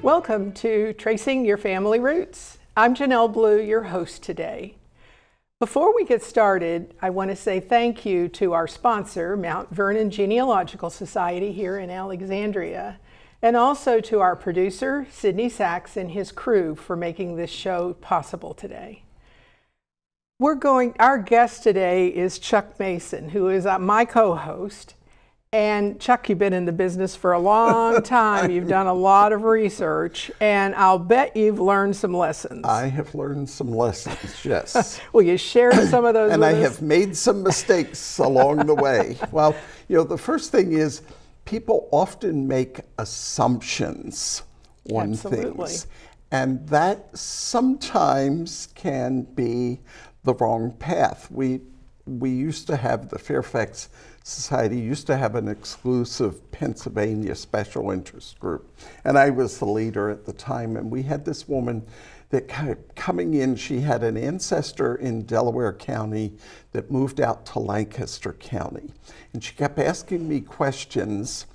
Welcome to Tracing Your Family Roots. I'm Janelle Blue, your host today. Before we get started, I want to say thank you to our sponsor, Mount Vernon Genealogical Society here in Alexandria, and also to our producer, Sydney Sachs, and his crew for making this show possible today. Our guest today is Chuck Mason, who is my co-host. And Chuck, you've been in the business for a long time. You've done a lot of research, and I'll bet you've learned some lessons. I have learned some lessons, yes. Will you share some of those and with I us? have made some mistakes along the way. Well, the first thing is people often make assumptions on Absolutely. things. And that sometimes can be the wrong path. We used to have the Fairfax Society used to have an exclusive Pennsylvania special interest group. And I was the leader at the time. And we had this woman that kept coming in. She had an ancestor in Delaware County that moved out to Lancaster County. And she kept asking me questions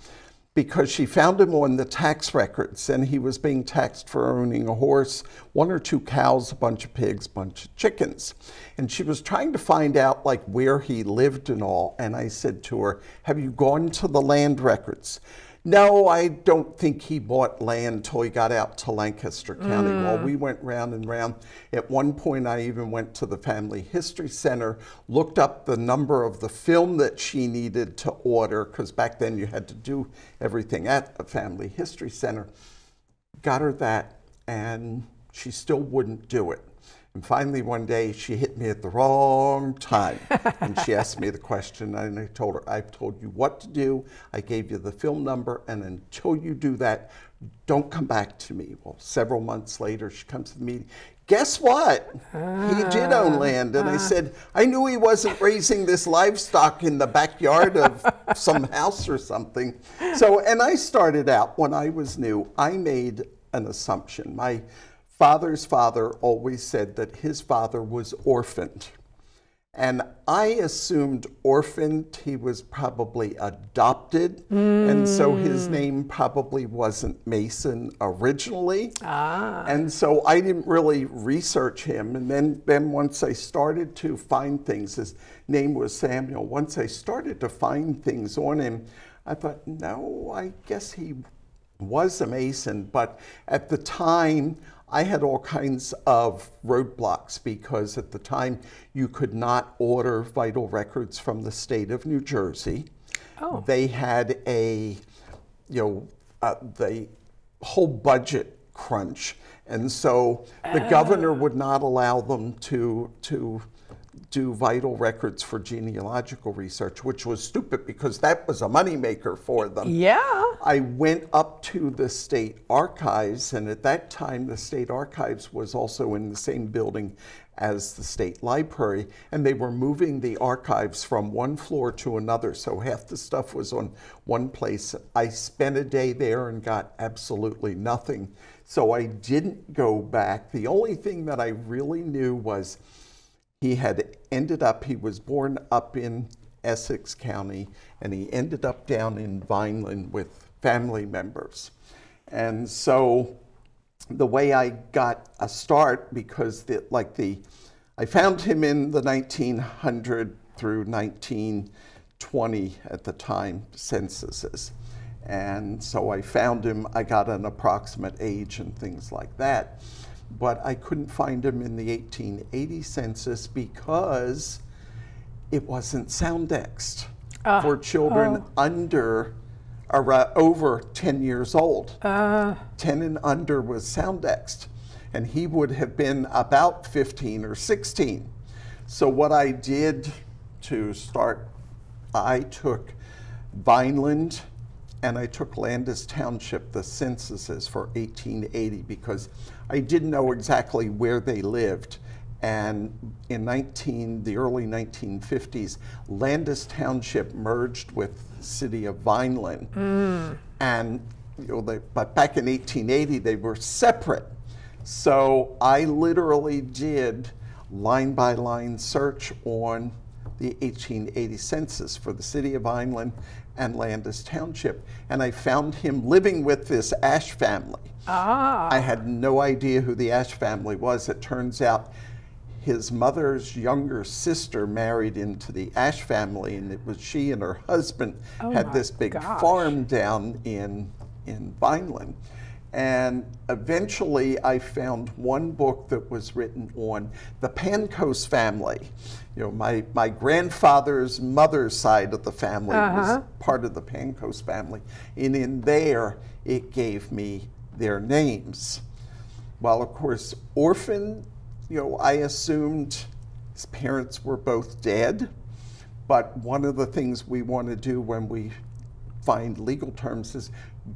because she found him on the tax records, and he was being taxed for owning a horse, 1 or 2 cows, a bunch of pigs, a bunch of chickens. And she was trying to find out like where he lived and all. And I said to her, have you gone to the land records? No, I don't think he bought land till he got out to Lancaster County. Well, we went round and round. At one point, I even went to the Family History Center, looked up the number of the film that she needed to order, because back then you had to do everything at the Family History Center. Got her that, and she still wouldn't do it. And finally, one day, she hit me at the wrong time. And she asked me the question, and I told her, I've told you what to do. I gave you the film number, and until you do that, don't come back to me. Well, several months later, she comes to the meeting. Guess what? He did own land. And I said, I knew he wasn't raising this livestock in the backyard of some house or something. So, and I started out, when I was new, I made an assumption. My father's father always said that his father was orphaned. And I assumed orphaned, he was probably adopted. And so his name probably wasn't Mason originally. And so I didn't really research him. And then once I started to find things, his name was Samuel. Once I started to find things on him, I thought, no, I guess he was a Mason. But at the time, I had all kinds of roadblocks because at the time you could not order vital records from the state of New Jersey. Oh. They had the whole budget crunch. And so the governor would not allow them to do vital records for genealogical research, which was stupid because that was a moneymaker for them. Yeah. I went up to the state archives, and at that time the state archives was also in the same building as the state library, and they were moving the archives from one floor to another, so half the stuff was on one place. I spent a day there and got absolutely nothing, so I didn't go back. The only thing that I really knew was he was born up in Essex County, and he ended up down in Vineland with family members. And so the way I got a start, because I found him in the 1900 through 1920 at the time censuses. And so I found him, I got an approximate age and things like that. But I couldn't find him in the 1880 census because it wasn't soundexed for children under or over 10 years old. 10 and under was soundexed, and he would have been about 15 or 16. So what I did to start, I took Vineland and I took Landis Township, the censuses for 1880, because I didn't know exactly where they lived. And in the early 1950s, Landis Township merged with the city of Vineland. And but back in 1880, they were separate. So I literally did line by line search on the 1880 census for the city of Vineland and Landis Township. And I found him living with this Ash family. I had no idea who the Ash family was. It turns out his mother's younger sister married into the Ash family, and it was she and her husband had this big farm down in Vineland. And eventually I found one book that was written on the Pancos family. You know, my grandfather's mother's side of the family was part of the Pancos family. And in there, it gave me their names. Well, of course, orphan, you know, I assumed his parents were both dead. But one of the things we want to do when we find legal terms is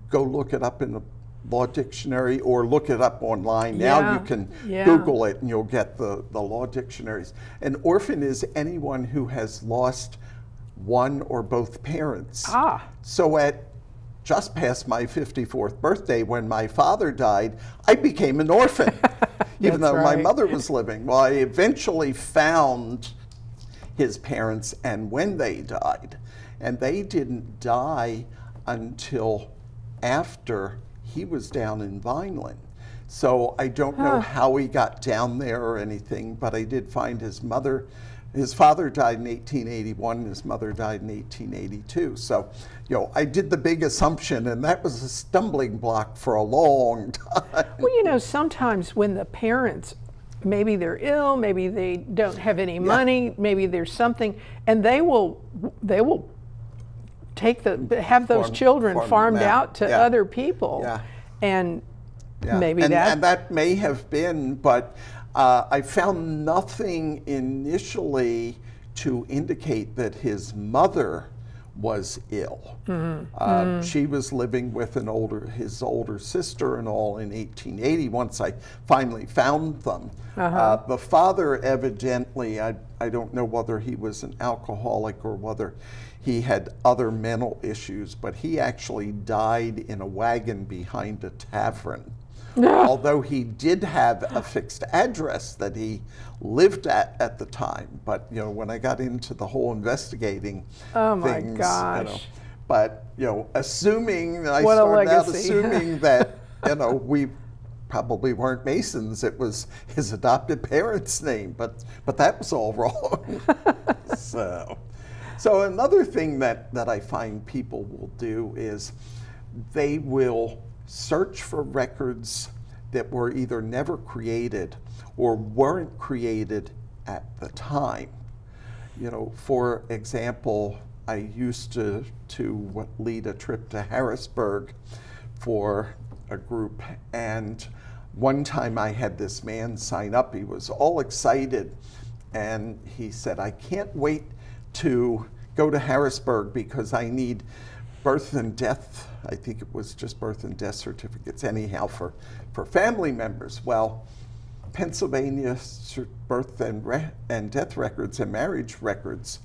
go look it up in the law dictionary or look it up online. Now you can Google it and you'll get the law dictionaries. An orphan is anyone who has lost one or both parents. So at just past my 54th birthday, when my father died, I became an orphan, even though my mother was living. Well, I eventually found his parents and when they died. And they didn't die until after he was down in Vineland. So I don't know how he got down there or anything, but I did find his mother. His father died in 1881, and his mother died in 1882. So, you know, I did the big assumption, and that was a stumbling block for a long time. Well, you know, sometimes when the parents, maybe they're ill, maybe they don't have any money, maybe there's something, and they will have those children farmed out to other people, and maybe that may have been, but I found nothing initially to indicate that his mother was ill. She was living with his older sister and all in 1880 once I finally found them. The father evidently, I don't know whether he was an alcoholic or whether he had other mental issues, but he actually died in a wagon behind a tavern. Although he did have a fixed address that he lived at the time. But, you know, when I got into the whole investigating things, you know, but, you know, assuming, I started out assuming that, you know, we probably weren't Masons. It was his adopted parents' name, but that was all wrong. So another thing that I find people will do is they will search for records that were either never created or weren't created at the time. You know, for example, I used to lead a trip to Harrisburg for a group, and one time I had this man sign up. He was all excited, and he said, "I can't wait to go to Harrisburg because I need birth and death," I think it was just birth and death certificates anyhow for family members. Well, Pennsylvania birth and death records and marriage records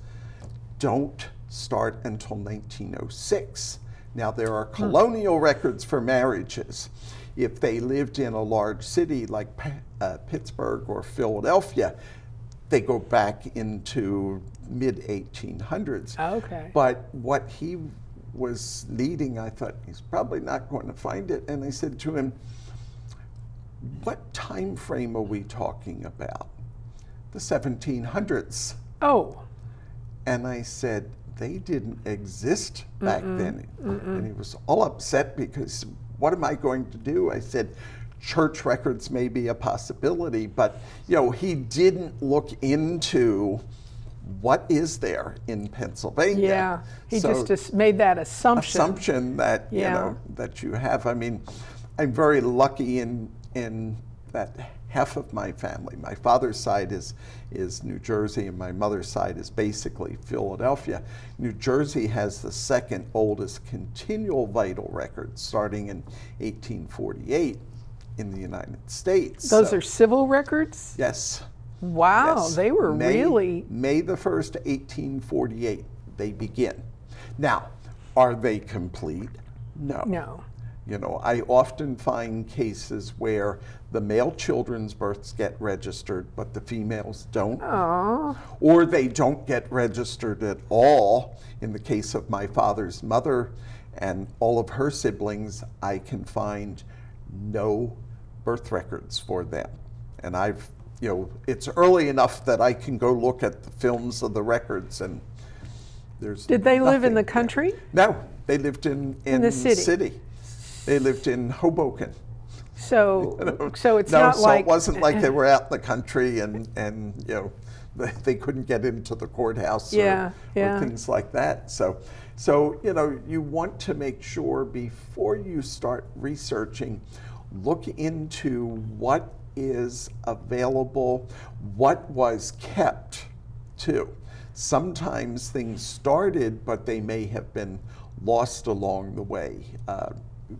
don't start until 1906. Now there are colonial records for marriages. If they lived in a large city like Pittsburgh or Philadelphia, they go back into mid-1800s. But what he was needing, I thought, he's probably not going to find it. And I said to him, "What time frame are we talking about?" "The 1700s. And I said, "They didn't exist back then." And he was all upset because, what am I going to do? I said, church records may be a possibility, but, you know, he didn't look into what is there in Pennsylvania. He just made that assumption that you know that you have. I mean, I'm very lucky in that half of my family, my father's side is New Jersey and my mother's side is basically Philadelphia. New Jersey has the second oldest continual vital record, starting in 1848 in the United States. Those are civil records? Yes. Wow, yes. They were really... May the 1st, 1848, they begin. Now, are they complete? No. No. You know, I often find cases where the male children's births get registered, but the females don't. Aww. Or they don't get registered at all. In the case of my father's mother and all of her siblings, I can find no birth records for them. And it's early enough that I can go look at the films of the records, and there's Did they live in nothing the there. country? No, they lived in the city. They lived in Hoboken. So, so it's No, not so like it wasn't like they were out in the country and they couldn't get into the courthouse or things like that. So you want to make sure before you start researching, look into what is available, what was kept too. Sometimes things started, but they may have been lost along the way.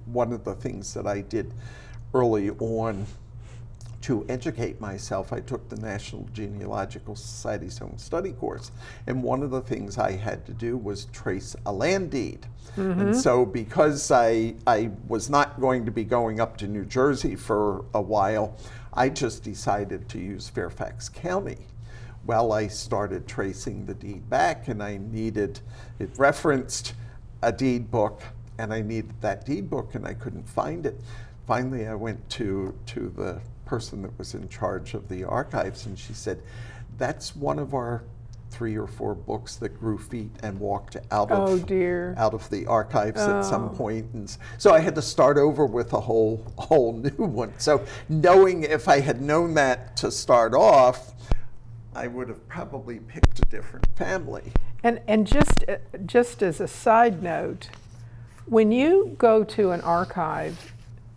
One of the things that I did early on to educate myself, I took the National Genealogical Society's home study course. And one of the things I had to do was trace a land deed. And so because I was not going to be going up to New Jersey for a while, I just decided to use Fairfax County. Well, I started tracing the deed back, and it referenced a deed book, and I needed that deed book, and I couldn't find it. Finally, I went to the person that was in charge of the archives, and she said, "That's one of our 3 or 4 books that grew feet and walked out of the archives at some point." And so I had to start over with a whole new one. So knowing, if I had known that to start off, I would have probably picked a different family. And just as a side note, when you go to an archive,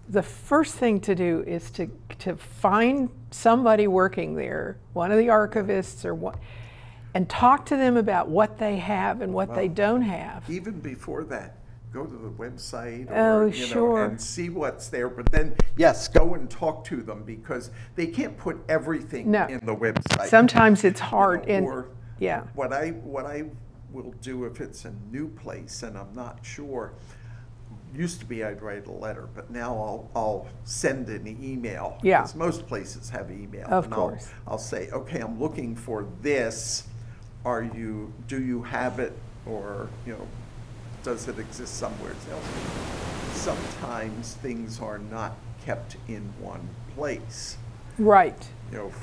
the first thing to do is to find somebody working there, one of the archivists or what, and talk to them about what they have and what they don't have. Even before that, go to the website and see what's there. But then, yes, go and talk to them, because they can't put everything in the website. Sometimes it's hard. What I will do if it's a new place and I'm not sure. Used to be I'd write a letter, but now I'll send an email. Because most places have email. Of course. I'll say, okay, I'm looking for this. Do you have it, or does it exist somewhere else? Sometimes things are not kept in one place. Right.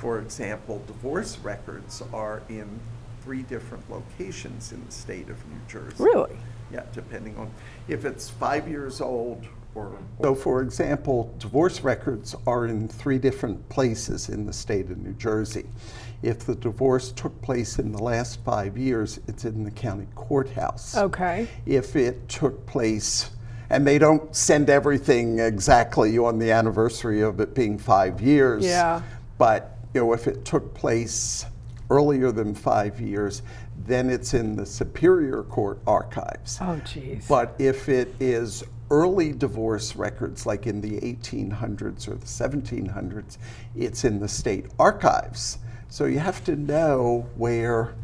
For example, divorce records are in 3 different locations in the state of New Jersey. Really? Yeah, depending on if it's 5 years old or. So, for example, divorce records are in 3 different places in the state of New Jersey. If the divorce took place in the last 5 years, it's in the county courthouse. Okay. If it took place, and they don't send everything exactly on the anniversary of it being 5 years. Yeah. But if it took place earlier than 5 years, then it's in the Superior Court archives. Oh, geez. But if it is early divorce records, like in the 1800s or the 1700s, it's in the state archives. So you have to know where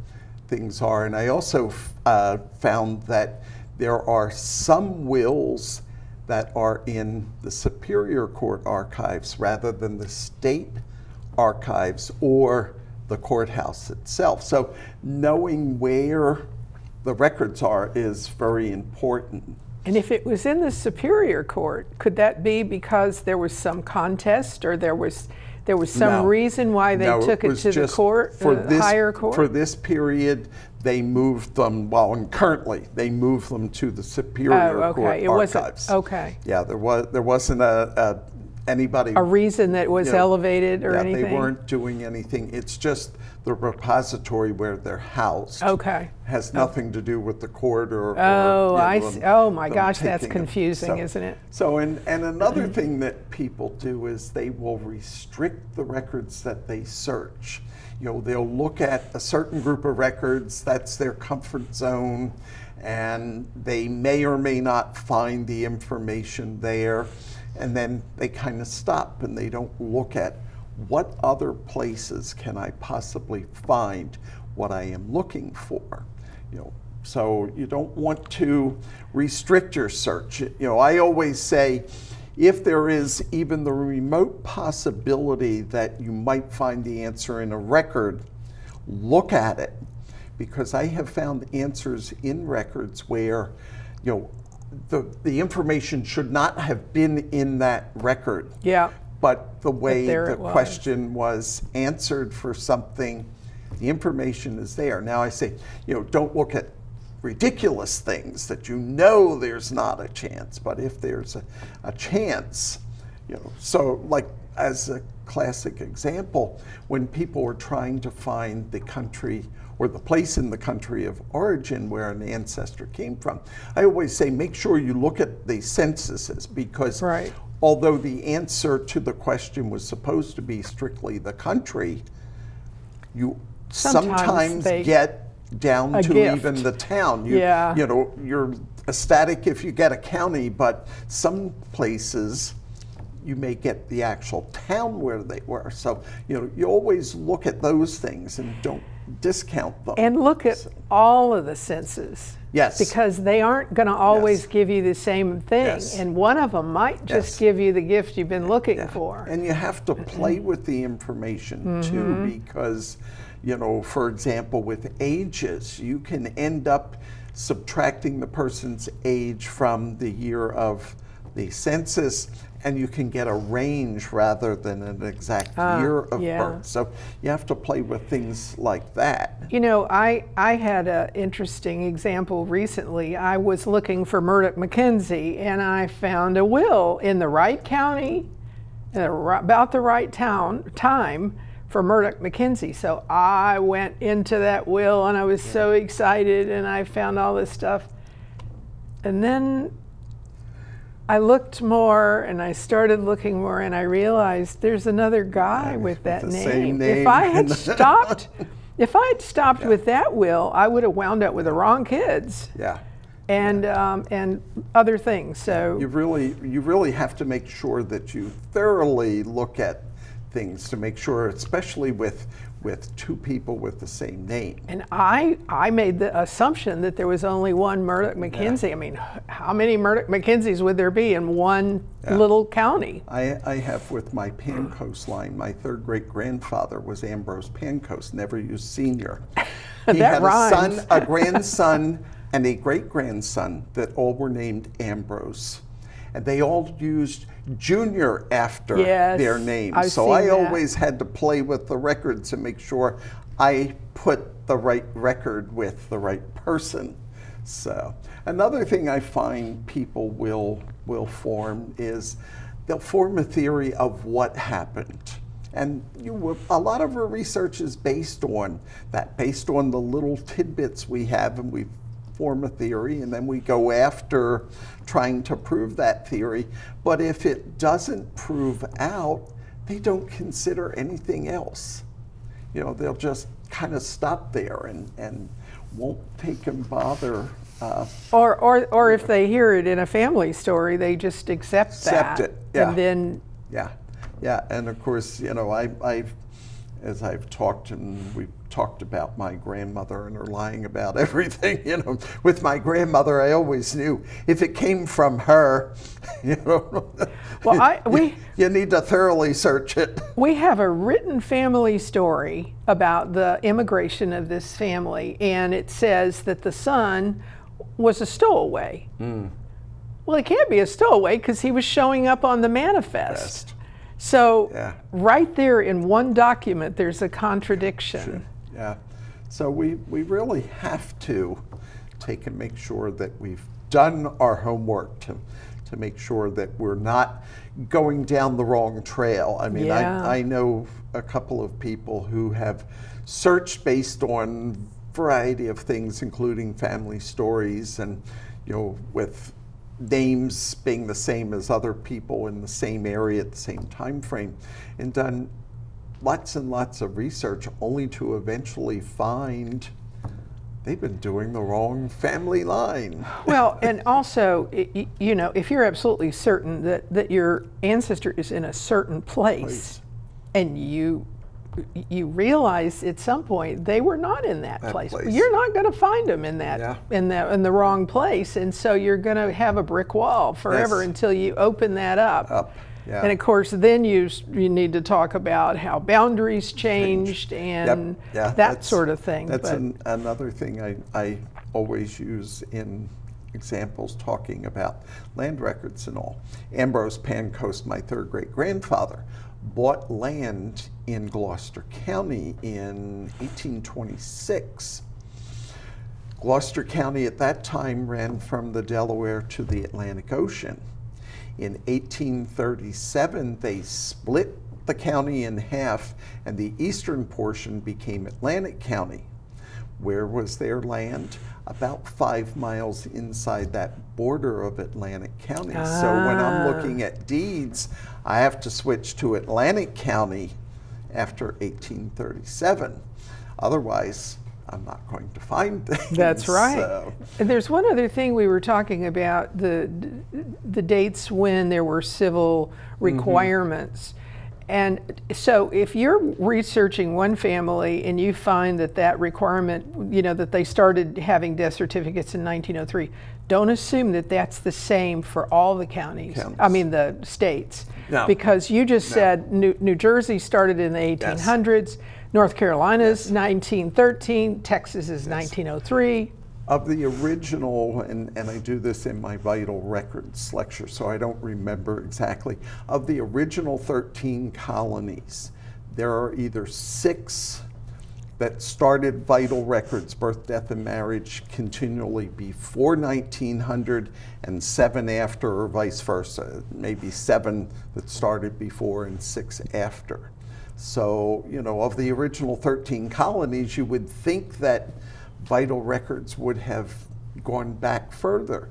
things are. And I also found that there are some wills that are in the Superior Court archives rather than the state archives or the courthouse itself. So knowing where the records are is very important. And if it was in the Superior Court, could that be because there was some contest, or there was some reason why they took it to the court, higher court? For this period, they moved them, and currently they moved them to the Superior Court archives. Yeah, there wasn't anybody. A reason that was elevated or anything? They weren't doing anything. It's just the repository where they're housed. Okay. Has nothing to do with the court or. I see. Oh my gosh, that's confusing, isn't it? So, and another thing that people do is they will restrict the records that they search. They'll look at a certain group of records, that's their comfort zone, and they may or may not find the information there. And then they kind of stop and they don't look at what other places can I possibly find what I am looking for. So you don't want to restrict your search. I always say, if there is even the remote possibility that you might find the answer in a record, look at it. Because I have found answers in records where, the information should not have been in that record. Yeah. But the way the was. question was answered for something, the information is there. Now I say, don't look at ridiculous things that there's not a chance. But if there's a chance, so like as a classic example, when people are trying to find the country or the place in the country of origin where an ancestor came from, I always say make sure you look at the censuses, because Right. although the answer to the question was supposed to be strictly the country, you sometimes they- get down a to gift. even the town. Yeah. You're ecstatic if you get a county, but some places you may get the actual town where they were. So, you always look at those things and don't discount them. And look at all of the senses. Yes. Because they aren't going to always Yes. give you the same thing. Yes. And one of them might just Yes. give you the gift you've been looking for. And you have to play with the information too, because, for example, with ages, you can end up subtracting the person's age from the year of the census, and you can get a range rather than an exact year of yeah. birth. So you have to play with things like that. I had an interesting example recently. I was looking for Murdoch Mackenzie, and I found a will in the right county and about the right time for Murdoch Mackenzie. So I went into that will, and I was so excited, and I found all this stuff. And then I looked more, and I started looking more, and I realized there's another guy with that the name. same name. If I had stopped with that will, I would have wound up with the wrong kids Yeah. and other things. So You really have to make sure that you thoroughly look at things to make sure, especially with two people with the same name. and I made the assumption that there was only one Murdoch Mackenzie. I mean, how many Murdoch Mackenzies would there be in one little county? I have with my Pancoast line, my third great grandfather was Ambrose Pancoast, never used senior. He That had rhymes. a grandson, and a great grandson that all were named Ambrose. And they all used Junior after Yes, their names. I've So seen I that. always had to play with the records to make sure I put the right record with the right person. So another thing I find people will form is they'll form a theory of what happened. And a lot of our research is based on that, based on the little tidbits we have, and we form a theory, and then we go after trying to prove that theory. But if it doesn't prove out, they don't consider anything else. They'll just kind of stop there and won't take and bother. Or if they hear it in a family story, they just accept that. it, yeah. And then Yeah, and of course, as I've talked, and we've talked about my grandmother and her lying about everything, with my grandmother, I always knew if it came from her, Well, you need to thoroughly search it. we have a written family story about the immigration of this family, and it says that the son was a stowaway. Well, he can't be a stowaway because he was showing up on the manifest. So right there in one document, there's a contradiction. Yeah. So we really have to take and make sure that we've done our homework to make sure that we're not going down the wrong trail. I mean, I know a couple of people who have searched based on a variety of things, including family stories, and with names being the same as other people in the same area at the same time frame, and done lots and lots of research only to eventually find they've been doing the wrong family line. Well, and also, if you're absolutely certain that your ancestor is in a certain place, and you you realize at some point they were not in that place. place. You're not going to find them in that in the wrong place, and so you're going to have a brick wall forever until you open that up. Yeah. And of course, then you need to talk about how boundaries changed and that sort of thing. That's another thing I always use in examples talking about land records and all. Ambrose Pancoast, my third great-grandfather, bought land in Gloucester County in 1826. Gloucester County at that time ran from the Delaware to the Atlantic Ocean. In 1837, they split the county in half, and the eastern portion became Atlantic County. Where was their land? About 5 miles inside that border of Atlantic County. So when I'm looking at deeds, I have to switch to Atlantic County after 1837. Otherwise, I'm not going to find things. That's right. So. And there's one other thing we were talking about, the dates when there were civil requirements. And so if you're researching one family and you find that requirement, that they started having death certificates in 1903, don't assume that that's the same for all the counties. I mean the states. No. Because you just said New Jersey started in the 1800s, North Carolina's 1913, Texas is 1903. Of the original, and I do this in my vital records lecture, so I don't remember exactly, of the original 13 colonies, there are either 6 that started vital records, birth, death, and marriage, continually before 1900, and 7 after, or vice versa. Maybe 7 that started before and 6 after. So, of the original 13 colonies, you would think that vital records would have gone back further,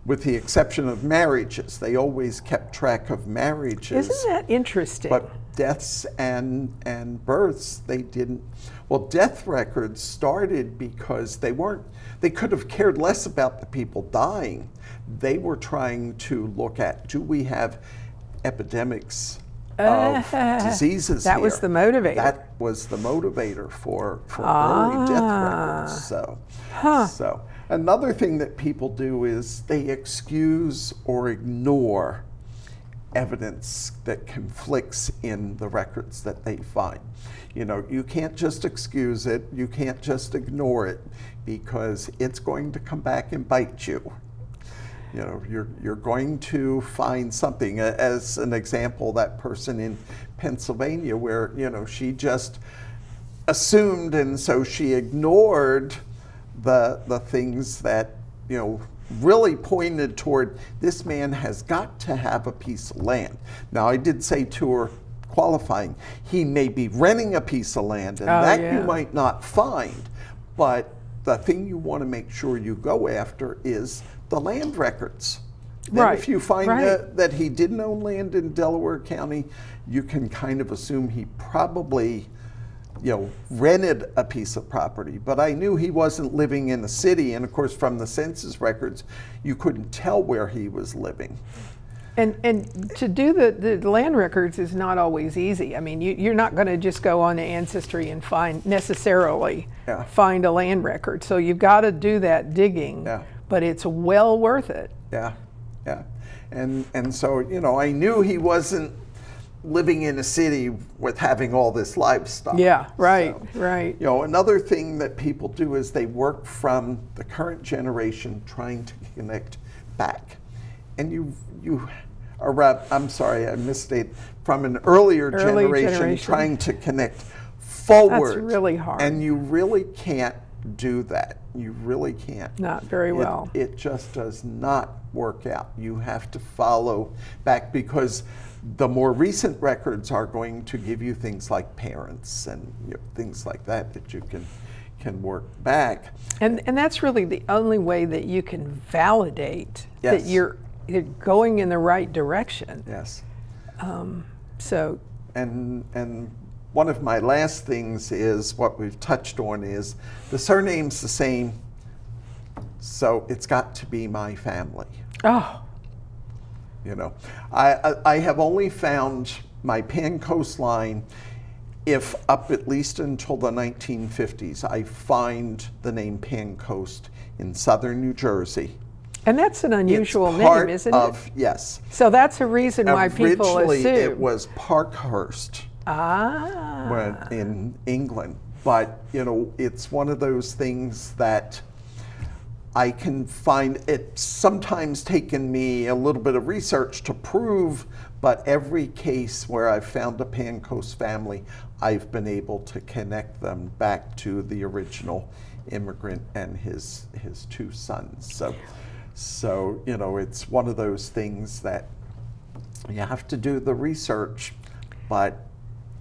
with the exception of marriages. They always kept track of marriages. Isn't that interesting? But deaths and births, they didn't. Well, death records started because they could have cared less about the people dying. They were trying to look at, do we have epidemics of diseases that here? was the motivator. That was the motivator for early death records. So another thing that people do is they excuse or ignore evidence that conflicts in the records that they find. You can't just excuse it, you can't just ignore it, because it's going to come back and bite you. You're going to find something. As an example, that person in Pennsylvania where, she just assumed, and so she ignored the things that, really pointed toward, this man has got to have a piece of land. Now, I did say to her, qualifying, he may be renting a piece of land, and you might not find, but the thing you want to make sure you go after is the land records. Then if you find that he didn't own land in Delaware County, you can kind of assume he probably, rented a piece of property. But I knew he wasn't living in the city, and of course from the census records, you couldn't tell where he was living. And to do the land records is not always easy. I mean, you're not going to just go on to Ancestry and find a land record. So you've got to do that digging, but it's well worth it. Yeah. And so, I knew he wasn't living in a city with having all this livestock. Yeah, right. Another thing that people do is they work from the current generation trying to connect back. And I'm sorry, I misstated, from an earlier generation trying to connect forward. That's really hard. And you really can't do that. You really can't. Not very well. It just does not work out. You have to follow back, because the more recent records are going to give you things like parents and things like that you can work back. And that's really the only way that you can validate that you're going in the right direction. Yes. So. And one of my last things is what we've touched on is the surname's the same, so it's got to be my family. Oh. I have only found my Pancoast line if up at least until the 1950s, I find the name Pancoast in southern New Jersey. And that's an unusual It's part name, isn't of, it? Yes. So that's a reason why people Originally, assume. it was Parkhurst in England. But, you know, it's one of those things that I can find. It's sometimes taken me a little bit of research to prove, but every case where I've found a Pancoast family, I've been able to connect them back to the original immigrant and his two sons. So, you know, it's one of those things that you have to do the research, but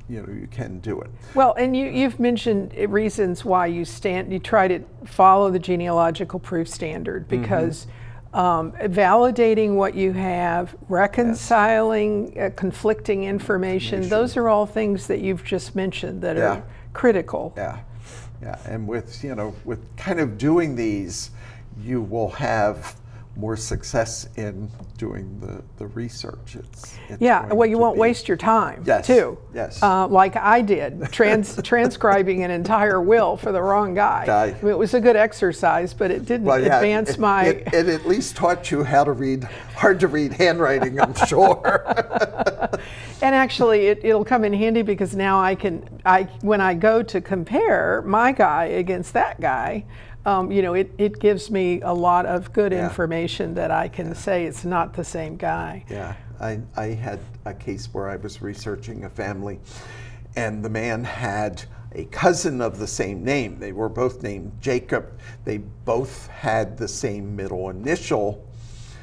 you know, you can do it. Well, and you've mentioned reasons why you try to follow the genealogical proof standard, because validating what you have, reconciling conflicting information, those are all things that you've just mentioned that are critical. Yeah, and with, you know, with kind of doing these, you will have more success in doing the research. It's well, you won't waste your time, too. Yes. Like I did, transcribing an entire will for the wrong guy. I mean, it was a good exercise, but it didn't advance my... It at least taught you how to read hard-to-read handwriting, I'm sure. And actually, it'll come in handy because now when I go to compare my guy against that guy, you know, it gives me a lot of good information that I can say it's not the same guy. Yeah, I had a case where I was researching a family, and the man had a cousin of the same name. They were both named Jacob. They both had the same middle initial,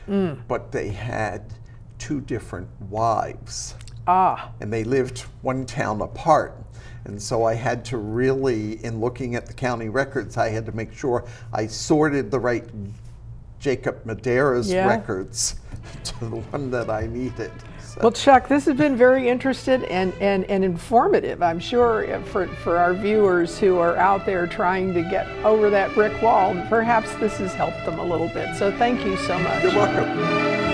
but they had two different wives. And they lived one town apart. And so I had to really, in looking at the county records, I had to make sure I sorted the right Jacob Madera's records to the one that I needed. So. Well, Chuck, this has been very interesting and informative, I'm sure, for our viewers who are out there trying to get over that brick wall. Perhaps this has helped them a little bit. So thank you so much. You're welcome.